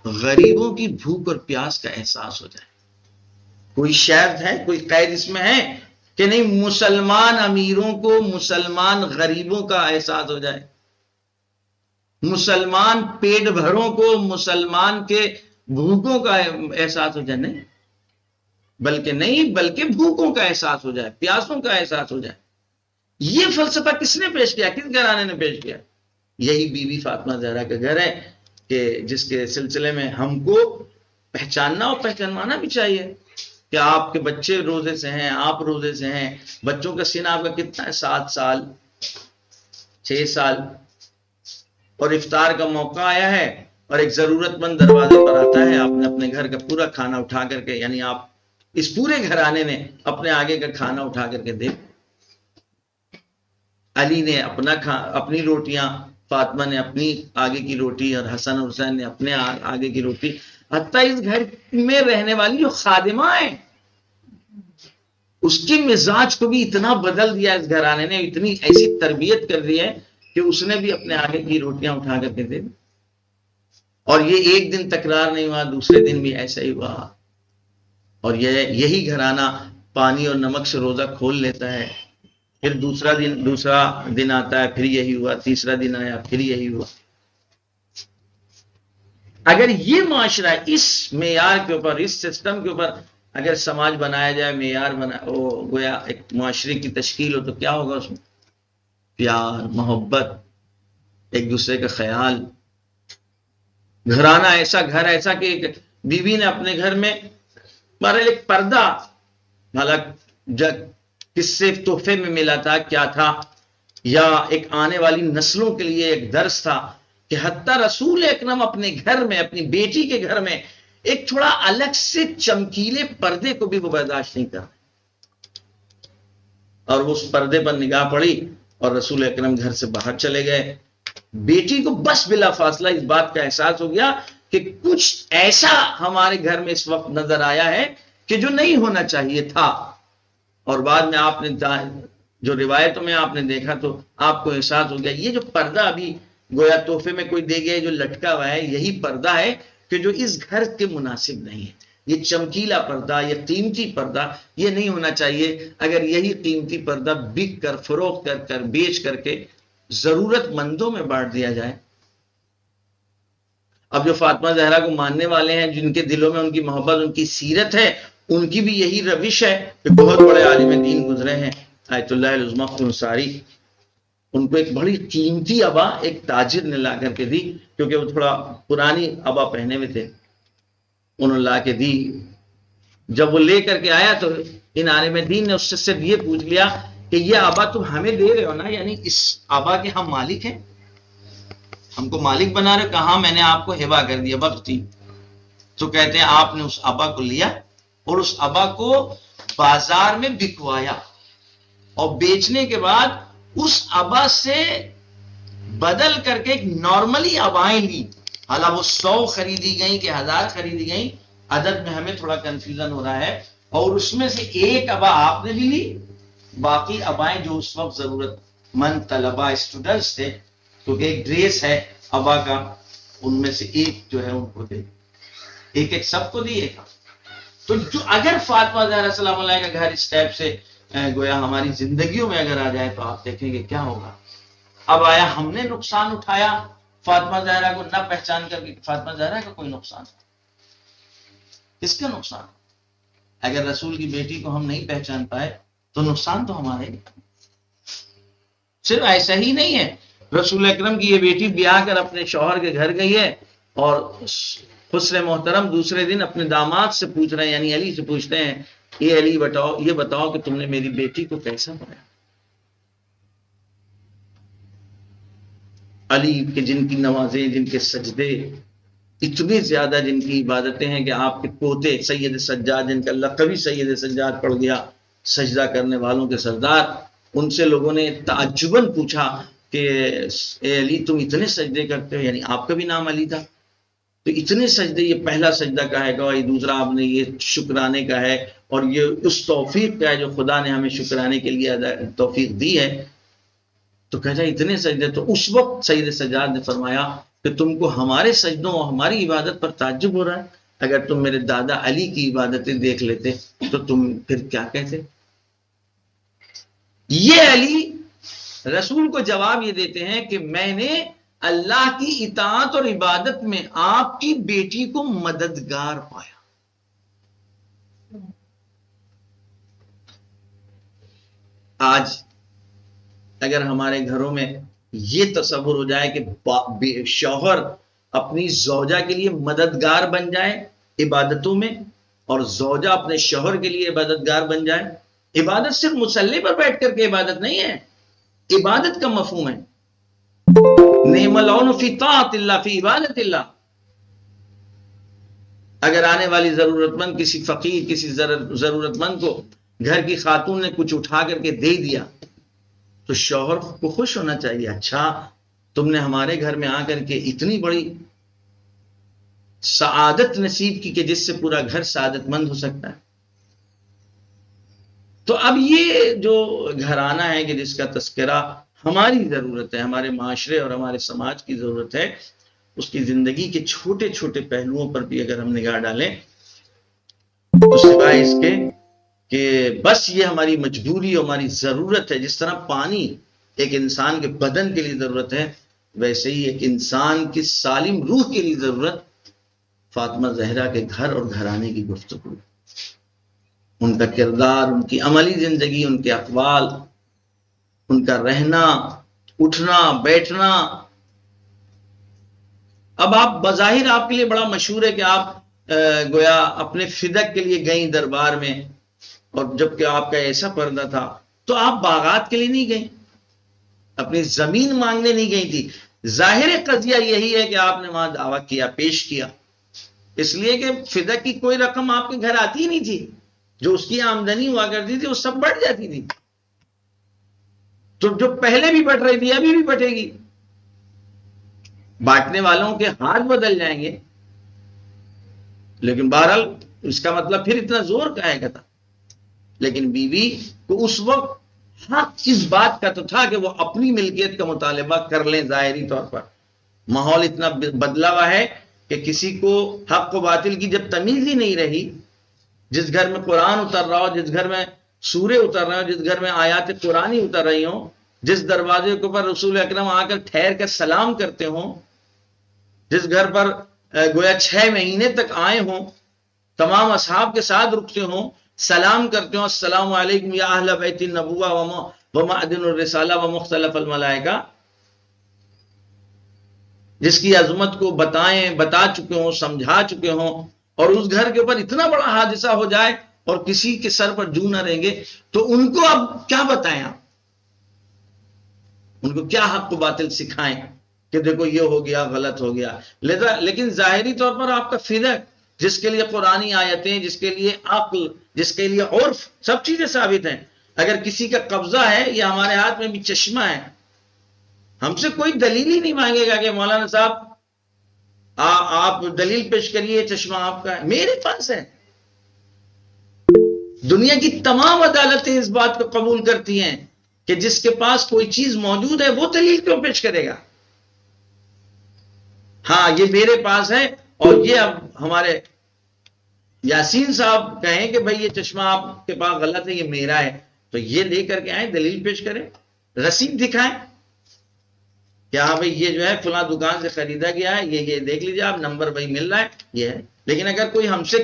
غریبوں کی بھوک اور پیاس کا احساس ہو جائے۔ کوئی شرط ہے، کوئی قید اس میں ہے کہ نہیں مسلمان امیروں کو، مسلمان غریبوں کا احساس ہو جائے، مسلمان پیٹ بھروں کو، مسلمان کے بھوکوں کا احساس ہو جائے؟ نہیں، بلکہ بھوکوں کا احساس ہو جائے، پیاسوں کا احساس ہو جائے۔ یہ فلسفہ کس نے پیش کیا؟ کس گھرانے نے پیش کیا؟ یہی بی بی فاطمہ زہرا کا گھر ہے کہ جس کے سلسلے میں ہم کو پہچاننا اور پہچانوانا بھی چاہیے کہ آپ کے بچے روزے سے ہیں، آپ روزے سے ہیں، بچوں کا سن آپ کا کتنا ہے، 7 سال 6 سال، اور افطار کا موقع آیا ہے اور ایک ضرورت مند دروازے پر آتا ہے، آپ نے اپنے گھر کا پورا کھانا اٹھا کر کے، یعنی آپ اس پورے گھرانے نے اپنے آگے کا کھانا اٹھا کر کے دے، علی نے اپنی روٹیاں، فاطمہ نے اپنی آگے کی روٹی، اور حسن اور حسین نے اپنے آگے کی روٹی، حتیٰ اس گھر میں رہنے والی جو خادمہ ہیں اس کے مزاج کو بھی اتنا بدل دیا اس گھرانے نے، اتنی ایسی تربیت کر دی ہے کہ اس نے بھی اپنے آگے کی روٹیاں اٹھا کر کے دے دی، اور یہ ایک دن تکرار نہیں ہوا، دوسرے دن بھی ایسا ہی ہوا، اور یہی گھرانہ پانی اور نمک سے روزہ کھول لیتا ہے، پھر دوسرا دن آتا ہے، پھر یہی ہوا، تیسرا دن آیا، پھر یہی ہوا۔ اگر یہ معاشرہ اس معیار کے اوپر، اس سسٹم کے اوپر اگر سماج بنایا جائے، معیار گویا ایک معاشرے کی تشکیل ہو، تو کیا ہوگا اس میں؟ پیار، محبت، ایک دوسرے کا خیال، گھرانہ ایسا، گھر ایسا کہ بیوی نے اپنے گھر میں بہرحال ایک پردہ، حالانکہ کس سے تحفے میں ملا تھا، کیا تھا، یا ایک آنے والی نسلوں کے لیے ایک درس تھا کہ حتیٰ رسول اکرم اپنے گھر میں، اپنی بیٹی کے گھر میں ایک تھوڑا الگ سے چمکیلے پردے کو بھی وہ برداشت نہیں کر، اور اس پردے پر نگاہ پڑی اور رسول اکرم گھر سے باہر چلے گئے، بیٹی کو بس بلا فاصلہ اس بات کا احساس ہو گیا کہ کچھ ایسا ہمارے گھر میں اس وقت نظر آیا ہے کہ جو نہیں ہونا چاہیے تھا، اور بعد میں آپ نے جو روایتوں میں آپ نے دیکھا تو آپ کو احساس ہو گیا یہ جو پردہ ابھی گویا تحفے میں کوئی دے گیا جو لٹکا ہوا ہے، یہی پردہ ہے کہ جو اس گھر کے مناسب نہیں ہے، یہ چمکیلا پردہ، یہ قیمتی پردہ یہ نہیں ہونا چاہیے۔ اگر یہی قیمتی پردہ بک کر، فروخت کر کر، بیچ کر کے ضرورت مندوں میں بانٹ دیا جائے۔ اب جو فاطمہ زہرا کو ماننے والے ہیں، جن کے دلوں میں ان کی محبت، ان کی سیرت ہے، ان کی بھی یہی روش ہے کہ بہت بڑے عالم دین گزرے ہیں آیت اللہ العظمیٰ انصاری، ان کو ایک بڑی قیمتی عبا ایک تاجر نے لا کر کے دی، کیونکہ وہ تھوڑا پرانی عبا پہنے ہوئے تھے، انہوں نے لا کے دی۔ جب وہ لے کر کے آیا تو ان عالم دین نے اس سے صرف یہ پوچھ لیا کہ یہ عبا تم ہمیں دے رہے ہو نا، یعنی اس عبا کے ہم مالک ہیں، ہم کو مالک بنا رہے؟ کہاں، میں نے آپ کو ہبا کر دیا، بخشی۔ تو کہتے ہیں آپ نے اس عبا کو لیا اور اس عبا کو بازار میں بکوایا، اور بیچنے کے بعد اس عبا سے بدل کر کے ایک نارملی عبائیں لی، حالانکہ وہ 100 خریدی گئیں کہ 1000 خریدی گئیں، عدد میں ہمیں تھوڑا کنفیوژن ہو رہا ہے، اور اس میں سے ایک عبا آپ نے بھی لی، باقی عبائیں جو اس وقت ضرورت مند طلباء اسٹوڈنٹس تھے، کیونکہ ایک ڈریس ہے عبا کا، ان میں سے ایک جو ہے ان کو دے، ایک سب کو دی، ایک۔ تو جو اگر فاطمہ زہرا سلام اللہ کا گھر اس ٹائپ سے گویا ہماری زندگیوں میں اگر آ جائے تو آپ دیکھیں گے کیا ہوگا. اب آیا ہم نے نقصان اٹھایا فاطمہ زہرا کو نہ پہچان کر کے؟ فاطمہ زہرا کا کوئی نقصان؟ کس کا نقصان؟ اگر رسول کی بیٹی کو ہم نہیں پہچان پائے تو نقصان تو ہمارے. صرف ایسا ہی نہیں ہے، رسول اکرم کی یہ بیٹی بیاہ کر اپنے شوہر کے گھر گئی ہے اور خسر محترم دوسرے دن اپنے داماد سے پوچھ رہے ہیں، یعنی علی سے پوچھتے ہیں، یہ علی بتاؤ، یہ بتاؤ کہ تم نے میری بیٹی کو کیسا پایا؟ علی کے جن کی نمازیں، جن کے سجدے اتنے زیادہ، جن کی عبادتیں ہیں کہ آپ کے پوتے سید سجاد، جن کا لقب ہی سید سجاد پڑ گیا، سجدہ کرنے والوں کے سردار، ان سے لوگوں نے تعجباً پوچھا کہ اے علی تم اتنے سجدے کرتے ہو، یعنی آپ کا بھی نام علی تھا تو اتنے سجدے، یہ پہلا سجدہ کا ہے گا، یہ دوسرا آپ نے یہ شکرانے کا ہے، اور یہ اس توفیق کا ہے جو خدا نے ہمیں شکرانے کے لیے توفیق دی ہے. تو کہتا اتنے سجدے. تو اس وقت سید سجاد نے فرمایا کہ تم کو ہمارے سجدوں اور ہماری عبادت پر تعجب ہو رہا ہے؟ اگر تم میرے دادا علی کی عبادتیں دیکھ لیتے تو تم پھر کیا کہتے؟ یہ علی رسول کو جواب یہ دیتے ہیں کہ میں نے اللہ کی اطاعت اور عبادت میں آپ کی بیٹی کو مددگار پایا. آج اگر ہمارے گھروں میں یہ تصور ہو جائے کہ شوہر اپنی زوجہ کے لیے مددگار بن جائے عبادتوں میں، اور زوجہ اپنے شوہر کے لیے عبادتگار بن جائے. عبادت صرف مصلی پر بیٹھ کر کے عبادت نہیں ہے، عبادت کا مفہوم ہے نعم العون فی طاعت اللہ فی عبادت اللہ. اگر آنے والی ضرورت مند کسی فقیر، کسی ضرورت مند کو گھر کی خاتون نے کچھ اٹھا کر کے دے دیا تو شوہر کو خوش ہونا چاہیے، اچھا تم نے ہمارے گھر میں آ کر کے اتنی بڑی سعادت نصیب کی کہ جس سے پورا گھر سعادت مند ہو سکتا ہے. تو اب یہ جو گھرانہ ہے کہ جس کا تذکرہ ہماری ضرورت ہے، ہمارے معاشرے اور ہمارے سماج کی ضرورت ہے، اس کی زندگی کے چھوٹے چھوٹے پہلوؤں پر بھی اگر ہم نگاہ ڈالیں تو سوائے اس کے کہ بس یہ ہماری مجبوری اور ہماری ضرورت ہے. جس طرح پانی ایک انسان کے بدن کے لیے ضرورت ہے، ویسے ہی ایک انسان کی سالم روح کے لیے ضرورت فاطمہ زہرا کے گھر اور گھرانے کی گفتگو، ان کا کردار، ان کی عملی زندگی، ان کے اقوال، ان کا رہنا، اٹھنا، بیٹھنا. اب آپ بظاہر آپ کے لیے بڑا مشہور ہے کہ آپ گویا اپنے فدق کے لیے گئیں دربار میں، اور جب کہ آپ کا ایسا پردہ تھا تو آپ باغات کے لیے نہیں گئیں، اپنی زمین مانگنے نہیں گئی تھی. ظاہر قضیہ یہی ہے کہ آپ نے وہاں دعویٰ کیا، پیش کیا، اس لیے کہ فدق کی کوئی رقم آپ کے گھر آتی نہیں تھی، جو اس کی آمدنی ہوا کرتی تھی وہ سب بڑھ جاتی تھی. تو جو پہلے بھی بڑھ رہی تھی ابھی بھی بڑھے گی. بانٹنے والوں کے ہاتھ بدل جائیں گے، لیکن بہرحال اس کا مطلب پھر اتنا زور کا ہے تھا. لیکن بیوی کو اس وقت حق اس بات کا تو تھا کہ وہ اپنی ملکیت کا مطالبہ کر لیں. ظاہری طور پر ماحول اتنا بدلا ہوا ہے کہ کسی کو حق و باطل کی جب تمیز ہی نہیں رہی، جس گھر میں قرآن اتر رہا ہو، جس گھر میں سورے اتر رہے ہوں، جس گھر میں آیات قرآنی اتر رہی ہوں، جس دروازے کے اوپر رسول اکرم آ کر ٹھہر کر سلام کرتے ہوں، جس گھر پر گویا 6 مہینے تک آئے ہوں، تمام اصحاب کے ساتھ رکتے ہوں، سلام کرتے ہوں، السلام علیکم یا اہل بیت النبوہ و معدن الرسالہ و مختلف الملائکہ، جس کی عظمت کو بتا چکے ہوں، سمجھا چکے ہوں، اور اس گھر کے اوپر اتنا بڑا حادثہ ہو جائے اور کسی کے سر پر جو نہ رہیں گے، تو ان کو اب کیا بتائیں؟ آپ ان کو کیا حق و باطل سکھائیں کہ دیکھو یہ ہو گیا، غلط ہو گیا. لیکن ظاہری طور پر آپ کا فدق، جس کے لیے قرآنی آیتیں، جس کے لیے عقل، جس کے لیے عرف، سب چیزیں ثابت ہیں. اگر کسی کا قبضہ ہے یا ہمارے ہاتھ میں بھی چشمہ ہے، ہم سے کوئی دلیل ہی نہیں مانگے گا کہ مولانا صاحب آپ دلیل پیش کریے، چشمہ آپ کا ہے. میرے پاس ہے. دنیا کی تمام عدالتیں اس بات کو قبول کرتی ہیں کہ جس کے پاس کوئی چیز موجود ہے وہ دلیل کیوں پیش کرے گا؟ ہاں یہ میرے پاس ہے اور یہ اب ہمارے یاسین صاحب کہیں کہ بھائی یہ چشمہ آپ کے پاس غلط ہے، یہ میرا ہے، تو یہ لے کر کے آئیں، دلیل پیش کریں، رسید دکھائیں کہ ہاں بھائی یہ جو ہے فلاں دکان سے خریدا گیا ہے، یہ دیکھ لیجیے آپ، نمبر بھائی مل رہا ہے، یہ ہے۔ لیکن اگر کوئی ہم سے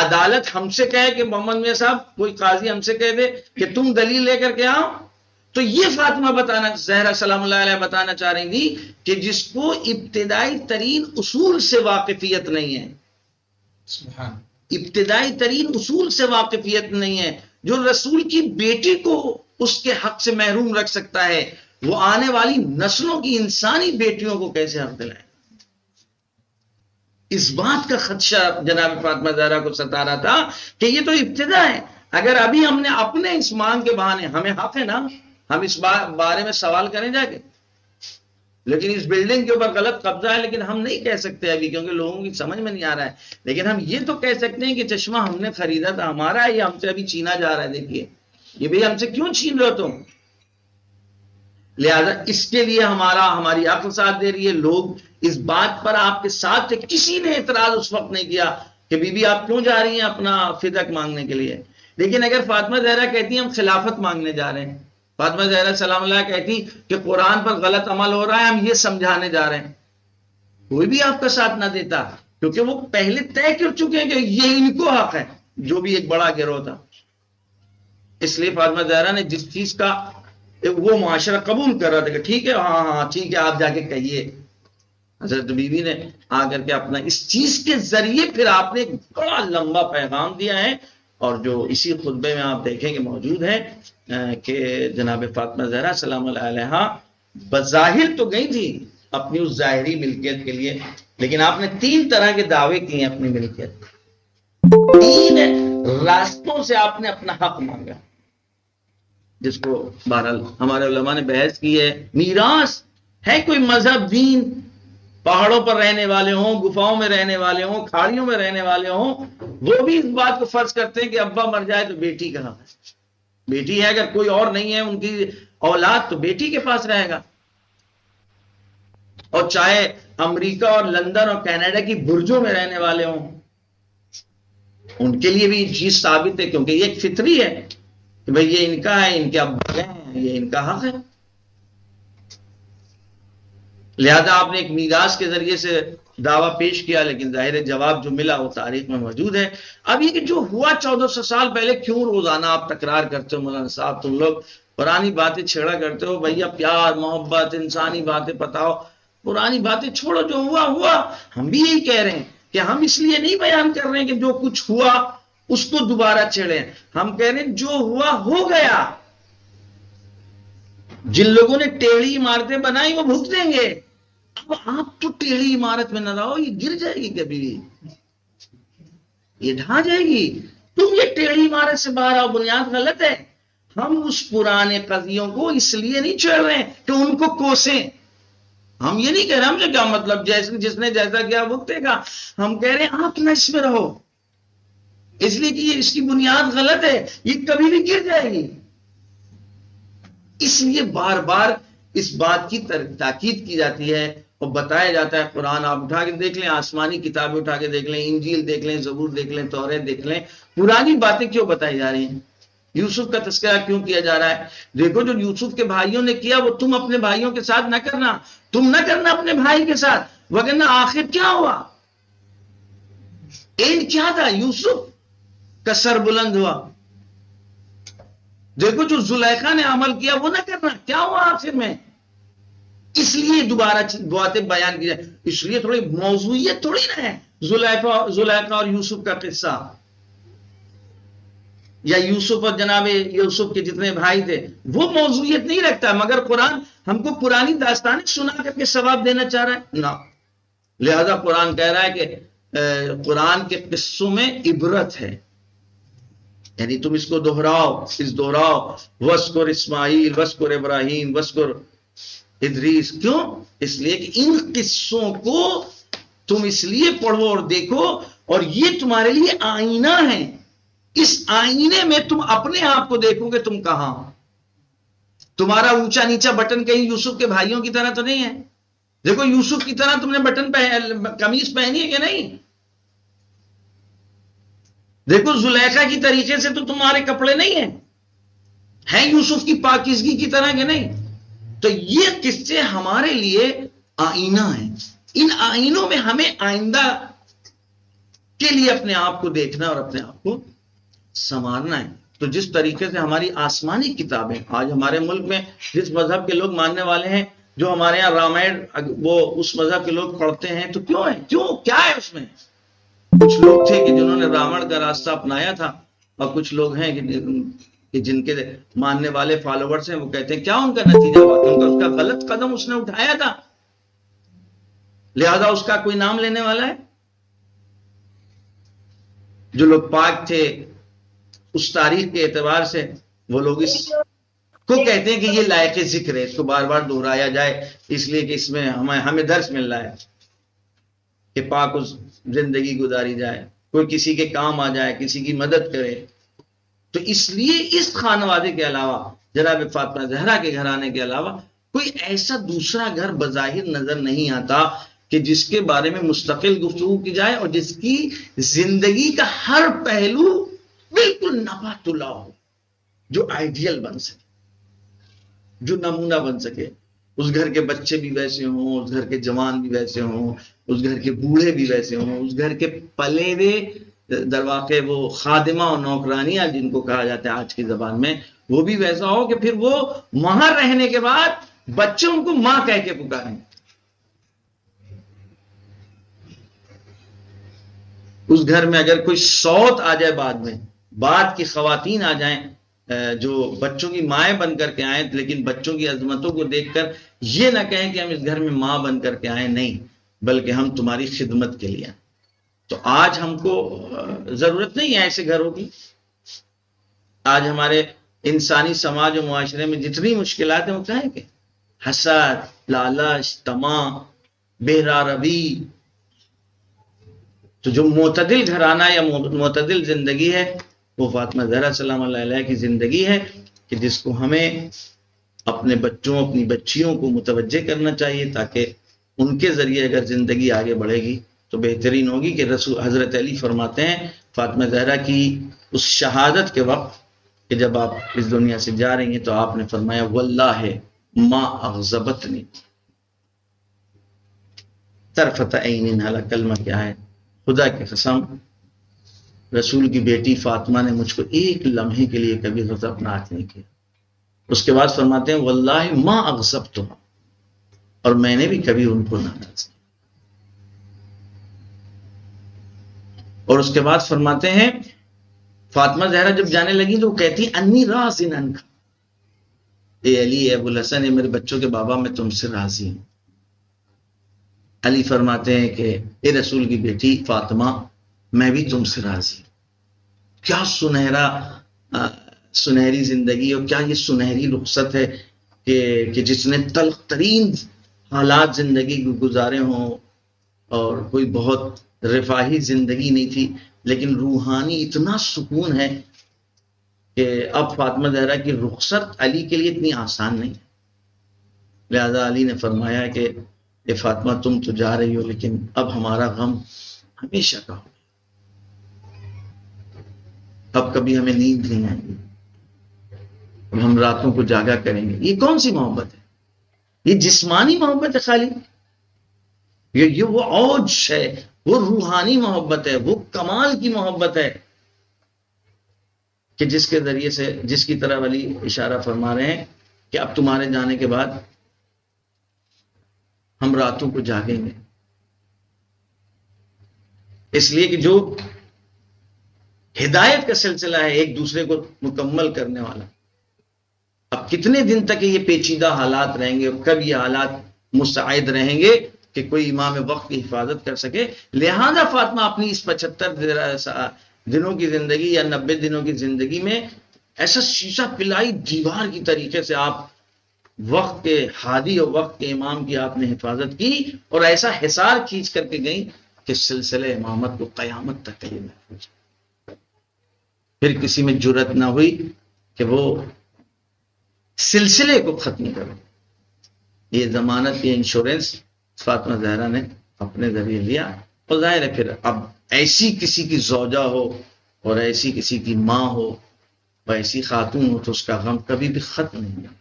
عدالت ہم سے کہے کہ محمد میاں صاحب، کوئی قاضی ہم سے کہہ دے کہ تم دلیل لے کر کے آؤ، تو یہ فاطمہ بتانا، زہرا سلام اللہ علیہ بتانا چاہ رہی تھی کہ جس کو ابتدائی ترین اصول سے واقفیت نہیں ہے، سبحان، ابتدائی ترین اصول سے واقفیت نہیں ہے، جو رسول کی بیٹی کو اس کے حق سے محروم رکھ سکتا ہے، وہ آنے والی نسلوں کی انسانی بیٹیوں کو کیسے حق دلائے؟ اس بات کا خدشہ جناب فاطمہ زہرا کو ستا رہا تھا کہ یہ تو ابتدا ہے، اگر ابھی ہم نے اپنے اس مانگ کے بہانے، ہمیں حق ہے نا ہم اس بارے میں سوال کریں جا کے، لیکن اس بلڈنگ کے اوپر غلط قبضہ ہے، لیکن ہم نہیں کہہ سکتے ابھی کیونکہ لوگوں کی سمجھ میں نہیں آ رہا ہے، لیکن ہم یہ تو کہہ سکتے ہیں کہ چشمہ ہم نے خریدا تھا، ہمارا ہے، یہ ہم سے ابھی چھینا جا رہا ہے، دیکھیے یہ بھئی ہم سے کیوں چھین رہے ہو تم؟ لہذا اس کے لیے ہماری عقل ساتھ دے رہی ہے، لوگ اس بات پر آپ کے ساتھ تھے، کسی نے اعتراض اس وقت نہیں کیا کہ بی بی آپ کیوں جا رہی ہیں اپنا فدق مانگنے کے لیے، لیکن اگر فاطمہ زہرا کہتی ہیں ہم خلافت مانگنے جا رہے ہیں، فاطمہ زہرا سلام اللہ کہتی کہ قرآن پر غلط عمل ہو رہا ہے، ہم یہ سمجھانے جا رہے ہیں، کوئی بھی آپ کا ساتھ نہ دیتا، کیونکہ وہ پہلے طے کر چکے ہیں کہ یہ ان کو حق ہے، جو بھی ایک بڑا گروہ تھا۔ اس لیے فاطمہ زہرا نے جس چیز کا وہ معاشرہ قبول کر رہا تھا کہ ٹھیک ہے، ہاں ہاں ٹھیک ہے، آپ جا کے کہیے، حضرت بی بی نے آ کر کے اپنا اس چیز کے ذریعے پھر آپ نے ایک بڑا لمبا پیغام دیا ہے، اور جو اسی خطبے میں آپ دیکھیں کہ موجود ہے کہ جناب فاطمہ زہرا سلام اللہ علیہا بظاہر تو گئی تھی اپنی اس ظاہری ملکیت کے لیے، لیکن آپ نے 3 طرح کے دعوے کیے ہیں اپنی ملکیت، 3 راستوں سے آپ نے اپنا حق مانگا، جس کو بہرحال ہمارے علماء نے بحث کی ہے۔ میراث ہے کوئی مذہب، دین، پہاڑوں پر رہنے والے ہوں، گفاؤں میں رہنے والے ہوں، کھاڑیوں میں رہنے والے ہوں، وہ بھی اس بات کو فرض کرتے ہیں کہ ابا مر جائے تو بیٹی کہاں ہے، بیٹی ہے، اگر کوئی اور نہیں ہے ان کی اولاد تو بیٹی کے پاس رہے گا، اور چاہے امریکہ اور لندن اور کینیڈا کی برجوں میں رہنے والے ہوں، ان کے لیے بھی یہ چیز ثابت ہے، کیونکہ یہ ایک فطری ہے کہ بھئی یہ ان کا ہے، ان کے ابا ہیں، یہ ان کا حق ہے، لہذا آپ نے ایک میراث کے ذریعے سے دعویٰ پیش کیا، لیکن ظاہر جواب جو ملا وہ تاریخ میں موجود ہے۔ اب یہ کہ جو ہوا 1400 سال پہلے، کیوں روزانہ آپ تکرار کرتے ہو مولانا صاحب، تم لوگ پرانی باتیں چھیڑا کرتے ہو، بھیا پیار محبت انسانی باتیں بتاؤ، پرانی باتیں چھوڑو، جو ہوا ہوا۔ ہم بھی یہی کہہ رہے ہیں کہ ہم اس لیے نہیں بیان کر رہے ہیں کہ جو کچھ ہوا اس کو دوبارہ چھیڑیں، ہم کہہ رہے ہیں جو ہوا ہو گیا، جن لوگوں نے ٹیڑھی عمارتیں بنائی وہ بھگتیں گے، اب آپ تو ٹیڑھی عمارت میں نہ رہو، یہ گر جائے گی کبھی بھی، یہ ڈھا جائے گی، تم یہ ٹیڑھی عمارت سے باہر آؤ، بنیاد غلط ہے۔ ہم اس پرانے قضیوں کو اس لیے نہیں چھیڑ رہے ہیں کہ ان کو کوسیں، ہم یہ نہیں کہہ رہے ہم سے کیا مطلب، جس نے جیسا کیا بھگتے گا، ہم کہہ رہے ہیں آپ نہ اس میں رہو، اس لیے کہ یہ اس کی بنیاد غلط ہے، یہ کبھی بھی گر جائے گی۔ اس لیے بار بار اس بات کی تاکید کی جاتی ہے اور بتایا جاتا ہے، قرآن آپ اٹھا کے دیکھ لیں، آسمانی کتابیں اٹھا کے دیکھ لیں، انجیل دیکھ لیں، زبور دیکھ لیں، توریت دیکھ لیں، پرانی باتیں کیوں بتائی جا رہی ہیں، یوسف کا تذکرہ کیوں کیا جا رہا ہے؟ دیکھو جو یوسف کے بھائیوں نے کیا وہ تم اپنے بھائیوں کے ساتھ نہ کرنا، تم نہ کرنا اپنے بھائی کے ساتھ، وگرنہ آخر کیا ہوا، اینڈ کیا تھا، یوسف کا سر بلند ہوا۔ دیکھو جو زلیخا نے عمل کیا وہ نہ کرنا، کیا ہوا آخر میں؟ اس لیے دوبارہ باتیں بیان کی جائے، اس لیے تھوڑی موضوعیت تھوڑی نہ ہے زلیخا اور یوسف کا قصہ، یا یوسف اور جناب یوسف کے جتنے بھائی تھے، وہ موضوعیت نہیں رکھتا، مگر قرآن ہم کو پرانی داستانیں سنا کر کے ثواب دینا چاہ رہا ہے نا، لہذا قرآن کہہ رہا ہے کہ قرآن کے قصوں میں عبرت ہے، یعنی تم اس کو دہراؤ، وَاذْكُرْ اسماعیل وَاذْكُرْ ابراہیم وَاذْكُرْ ادریس، کیوں؟ اس لیے کہ ان قصوں کو تم اس لیے پڑھو اور دیکھو، اور یہ تمہارے لیے آئینہ ہے، اس آئینے میں تم اپنے آپ کو دیکھو گے تم کہاں، تمہارا اونچا نیچا بٹن کہیں یوسف کے بھائیوں کی طرح تو نہیں ہے، دیکھو یوسف کی طرح تم نے بٹن قمیض پہنی ہے کہ نہیں، دیکھو زلیخا کی طریقے سے تو تمہارے کپڑے نہیں ہیں یوسف کی پاکیزگی کی طرح کے نہیں. تو یہ قصے ہمارے لیے آئینہ ہیں. ان آئینوں میں ہمیں آئندہ کے لیے اپنے آپ کو دیکھنا اور اپنے آپ کو سنوارنا ہے. تو جس طریقے سے ہماری آسمانی کتابیں آج ہمارے ملک میں جس مذہب کے لوگ ماننے والے ہیں، جو ہمارے یہاں رامائن وہ اس مذہب کے لوگ پڑھتے ہیں، تو کیوں ہے؟ کیا ہے اس میں؟ کچھ لوگ تھے کہ جنہوں نے راون کا راستہ اپنایا تھا، اور کچھ لوگ ہیں کہ جن کے ماننے والے فالوورز ہیں، وہ کہتے ہیں کیا ان کا نتیجہ ہوا؟ کیونکہ اس کا غلط قدم اس نے اٹھایا تھا، لہذا اس کا کوئی نام لینے والا ہے؟ جو لوگ پاک تھے اس تاریخ کے اعتبار سے، وہ لوگ اس کو کہتے ہیں کہ یہ لائق ذکر ہے، اس کو بار بار دہرایا جائے، اس لیے کہ اس میں ہمیں درس مل رہا ہے کہ پاک اس زندگی گزاری جائے، کوئی کسی کے کام آ جائے، کسی کی مدد کرے. تو اس لیے اس خانوادے کے علاوہ، جناب فاطمہ زہرا کے گھرانے کے علاوہ، کوئی ایسا دوسرا گھر بظاہر نظر نہیں آتا کہ جس کے بارے میں مستقل گفتگو کی جائے اور جس کی زندگی کا ہر پہلو بالکل نبات اللہ ہو، جو آئیڈیل بن سکے، جو نمونہ بن سکے. اس گھر کے بچے بھی ویسے ہوں، اس گھر کے جوان بھی ویسے ہوں، اس گھر کے بوڑھے بھی ویسے ہوں، اس گھر کے پلے ہوئے در واقع وہ خادمہ اور نوکرانیاں جن کو کہا جاتا ہے آج کی زبان میں، وہ بھی ویسا ہو کہ پھر وہ وہاں رہنے کے بعد بچے ان کو ماں کہہ کے پکاریں. اس گھر میں اگر کوئی صوت آ جائے، بعد کی خواتین آ جائیں جو بچوں کی مائیں بن کر کے آئیں، لیکن بچوں کی عظمتوں کو دیکھ کر یہ نہ کہیں کہ ہم اس گھر میں ماں بن کر کے آئیں، نہیں، بلکہ ہم تمہاری خدمت کے لیے آئیں. تو آج ہم کو ضرورت نہیں ہے ایسے گھروں کی. آج ہمارے انسانی سماج و معاشرے میں جتنی مشکلات ہیں وہ کیا ہے کہ حسد، لالچ، طمع، بہرا روی. تو جو معتدل گھرانہ یا معتدل زندگی ہے وہ فاطمہ زہرا سلام اللہ علیہ کی زندگی ہے، کہ جس کو ہمیں اپنے بچوں، اپنی بچیوں کو متوجہ کرنا چاہیے، تاکہ ان کے ذریعے اگر زندگی آگے بڑھے گی تو بہترین ہوگی. کہ رسول حضرت علی فرماتے ہیں فاطمہ زہرا کی اس شہادت کے وقت کہ جب آپ اس دنیا سے جا رہی ہیں، تو آپ نے فرمایا واللہ ما اغضبتنی طرفت عین. حالا کلمہ کیا ہے؟ خدا کی قسم رسول کی بیٹی فاطمہ نے مجھ کو ایک لمحے کے لیے کبھی غضبناک نہیں کیا. اس کے بعد فرماتے ہیں واللہ ما اغضبتها، اور میں نے بھی کبھی ان کو ناراض کیا. اور اس کے بعد فرماتے ہیں فاطمہ زہرا جب جانے لگی تو وہ کہتی انی راض عنک، اے علی، اے ابو الحسن، اے میرے بچوں کے بابا، میں تم سے راضی ہوں. علی فرماتے ہیں کہ اے رسول کی بیٹی فاطمہ، میں بھی تم سے راضی ہوں. کیا سنہری زندگی اور کیا یہ سنہری رخصت ہے کہ جس نے تلخ ترین حالات زندگی گزارے ہوں، اور کوئی بہت رفاہی زندگی نہیں تھی، لیکن روحانی اتنا سکون ہے کہ اب فاطمہ زہرا کی رخصت علی کے لیے اتنی آسان نہیں ہے. لہذا علی نے فرمایا کہ اے فاطمہ، تم تو جا رہی ہو، لیکن اب ہمارا غم ہمیشہ کا ہو، اب کبھی ہمیں نیند نہیں آئے گی، اب ہم راتوں کو جاگا کریں گے. یہ کون سی محبت ہے؟ یہ جسمانی محبت ہے خالی؟ یہ وہ اوج ہے، وہ روحانی محبت ہے، وہ کمال کی محبت ہے کہ جس کے ذریعے سے، جس کی طرح ولی اشارہ فرما رہے ہیں کہ اب تمہارے جانے کے بعد ہم راتوں کو جاگیں گے. اس لیے کہ جو ہدایت کا سلسلہ ہے ایک دوسرے کو مکمل کرنے والا، اب کتنے دن تک یہ پیچیدہ حالات رہیں گے، کب یہ حالات مستعد رہیں گے کہ کوئی امام وقت کی حفاظت کر سکے. لہذا فاطمہ اپنی اس 75 دنوں کی زندگی یا 90 دنوں کی زندگی میں ایسا شیشہ پلائی دیوار کی طریقے سے آپ وقت کے ہادی اور وقت کے امام کی آپ نے حفاظت کی، اور ایسا حصار کھینچ کر کے گئی کہ سلسلہ امامت کو قیامت تک کے لیے محفوظ. پھر کسی میں جرت نہ ہوئی کہ وہ سلسلے کو ختم کرے. یہ ضمانت، یہ انشورنس فاطمہ زہرا نے اپنے ذریعے لیا. اور ظاہر ہے پھر اب ایسی کسی کی زوجہ ہو اور ایسی کسی کی ماں ہو اور ایسی خاتون ہو تو اس کا غم کبھی بھی ختم نہیں ہوگا.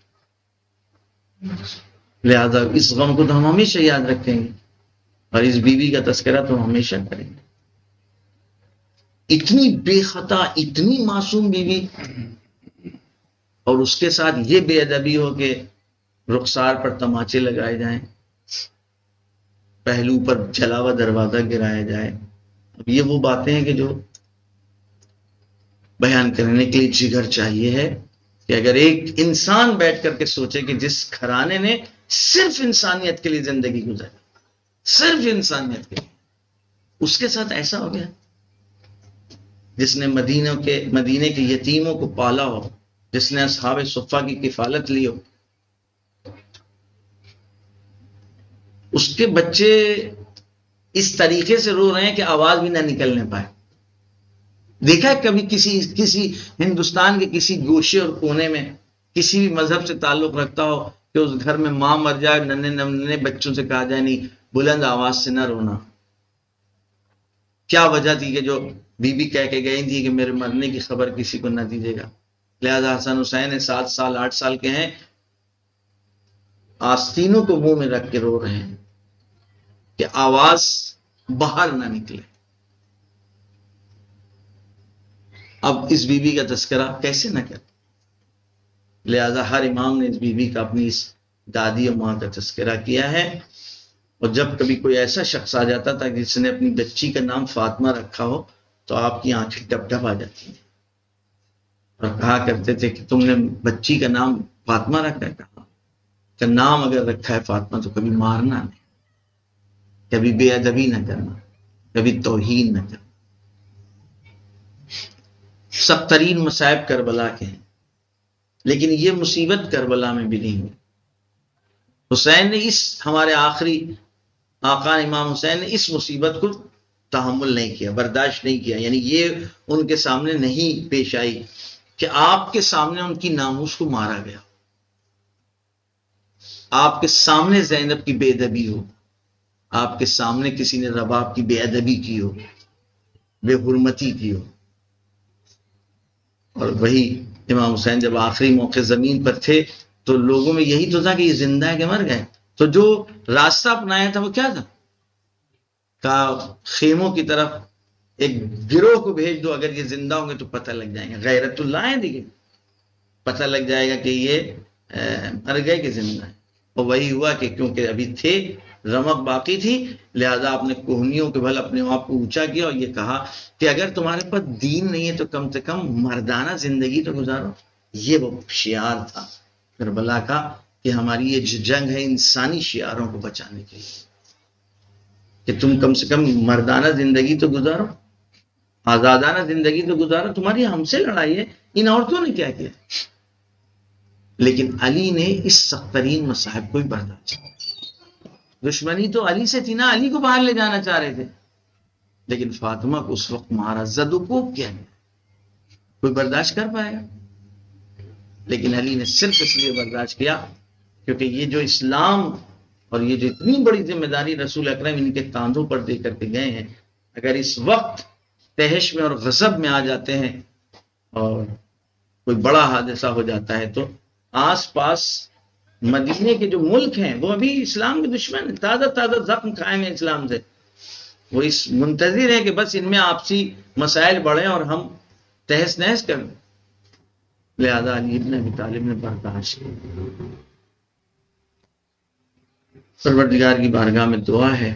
لہذا اس غم کو تو ہم ہمیشہ یاد رکھیں گے اور اس بیوی کا تذکرہ تو ہمیشہ کریں گے. اتنی بے خطا، اتنی معصوم بیوی، اور اس کے ساتھ یہ بے ادبی ہو کہ رخسار پر تماچے لگائے جائیں، پہلو پر جلا ہوا دروازہ گرایا جائے. اب یہ وہ باتیں ہیں کہ جو بیان کرنے کے لیے جگر چاہیے ہے کہ اگر ایک انسان بیٹھ کر کے سوچے کہ جس گھرانے نے صرف انسانیت کے لیے زندگی گزاری، صرف انسانیت کے لیے، اس کے ساتھ ایسا ہو گیا، جس نے مدینے کے یتیموں کو پالا ہو، جس نے اصحاب صفہ کی کفالت لی ہو، اس کے بچے اس طریقے سے رو رہے ہیں کہ آواز بھی نہ نکلنے پائے. دیکھا ہے کبھی کسی ہندوستان کے کسی گوشے اور کونے میں کسی بھی مذہب سے تعلق رکھتا ہو کہ اس گھر میں ماں مر جائے، ننے بچوں سے کہا جائے نہیں بلند آواز سے نہ رونا؟ کیا وجہ تھی کہ جو بی بی کہہ کے گئی تھی کہ میرے مرنے کی خبر کسی کو نہ دیجیے گا. لہذا حسن حسین 7 سال 8 سال کے ہیں، آستینوں کو منہ میں رکھ کے رو رہے ہیں کہ آواز باہر نہ نکلے. اب اس بیوی کا تذکرہ کیسے نہ کرے؟ لہذا ہر امام نے اس بیوی کا اپنی اس دادی اور ماں کا تذکرہ کیا ہے. اور جب کبھی کوئی ایسا شخص آ جاتا تھا جس نے اپنی بچی کا نام فاطمہ رکھا ہو تو آپ کی آنکھیں ڈب ڈب آ جاتی ہیں اور کہا کرتے تھے کہ تم نے بچی کا نام فاطمہ رکھا ہے. کہا کہ نام اگر رکھا ہے فاطمہ تو کبھی مارنا نہیں، کبھی بے ادبی نہ کرنا، کبھی توہین نہ کرنا. سب ترین مصائب کربلا کے ہیں، لیکن یہ مصیبت کربلا میں بھی نہیں ہوئی. حسین نے ہمارے آخری آقا امام حسین نے اس مصیبت کو تحمل نہیں کیا، برداشت نہیں کیا. یعنی یہ ان کے سامنے نہیں پیش آئی کہ آپ کے سامنے ان کی ناموس کو مارا گیا، آپ کے سامنے زینب کی بے ادبی ہو، آپ کے سامنے کسی نے رباب کی بے ادبی کی ہو، بے حرمتی کی ہو. اور وہی امام حسین جب آخری موقع زمین پر تھے تو لوگوں میں یہی تو تھا کہ یہ زندہ ہے کہ مر گئے. تو جو راستہ اپنایا تھا وہ کیا تھا؟ خیموں کی طرف ایک گروہ کو بھیج دو، اگر یہ زندہ ہوں گے تو پتہ لگ جائیں گے. غیرت اللہ ہے دیکھیں، پتہ لگ جائے گا کہ یہ مر گئے کہ زندہ ہے. اور وہی ہوا کہ کیونکہ ابھی تھے، رمق باقی تھی، لہذا آپ نے کوہنیوں کے بھل اپنے آپ کو اونچا کیا اور یہ کہا کہ اگر تمہارے پاس دین نہیں ہے تو کم سے کم مردانہ زندگی تو گزارو. یہ وہ شعار تھا کربلا کا کہ ہماری یہ جنگ ہے انسانی شعاروں کو بچانے کے لیے، کہ تم کم سے کم مردانہ زندگی تو گزارو، آزادانہ زندگی تو گزارو. تمہاری ہم سے لڑائی ہے، ان عورتوں نے کیا کیا؟ لیکن علی نے اس سخت ترین مصائب کو بھی برداشت کیا. دشمنی تو علی سے تھی نا، علی کو باہر لے جانا چاہ رہے تھے، لیکن فاطمہ کو اس وقت مارا، زدوکوب کیا ہے، کوئی برداشت کر پائے گا؟ لیکن علی نے صرف اس لیے برداشت کیا کیونکہ یہ جو اسلام اور یہ جو اتنی بڑی ذمہ داری رسول اکرم ان کے کاندھوں پر دے کر کے گئے ہیں، اگر اس وقت تہش میں اور غضب میں آ جاتے ہیں اور کوئی بڑا حادثہ ہو جاتا ہے تو آس پاس مدینے کے جو ملک ہیں وہ ابھی اسلام کے دشمن ہیں، تازہ تازہ زخم کھائے ہیں اسلام سے. وہ اس منتظر ہے کہ بس ان میں آپسی مسائل بڑھیں اور ہم تہس نہس کریں. لہذا علی ابن ابی طالب نے برداشت کیا. پروردگار کی بارگاہ میں دعا ہے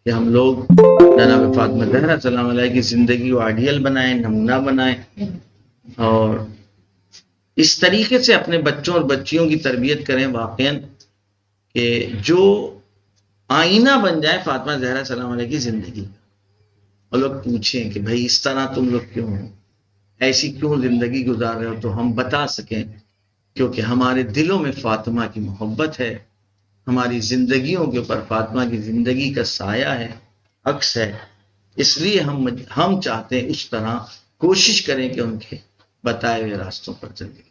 کہ ہم لوگ جناب فاطمہ زہرا سلام علیہ کی زندگی کو آئیڈیل بنائیں، نمونہ بنائیں، اور اس طریقے سے اپنے بچوں اور بچیوں کی تربیت کریں واقعاً کہ جو آئینہ بن جائے فاطمہ زہرا سلام علیہ کی زندگی. اور لوگ پوچھیں کہ بھائی اس طرح تم لوگ کیوں ہو، ایسی کیوں زندگی گزار رہے ہو، تو ہم بتا سکیں کیونکہ ہمارے دلوں میں فاطمہ کی محبت ہے، ہماری زندگیوں کے اوپر فاطمہ کی زندگی کا سایہ ہے، عکس ہے. اس لیے ہم چاہتے ہیں اس طرح کوشش کریں کہ ان کے بتائے ہوئے راستوں پر چلیں.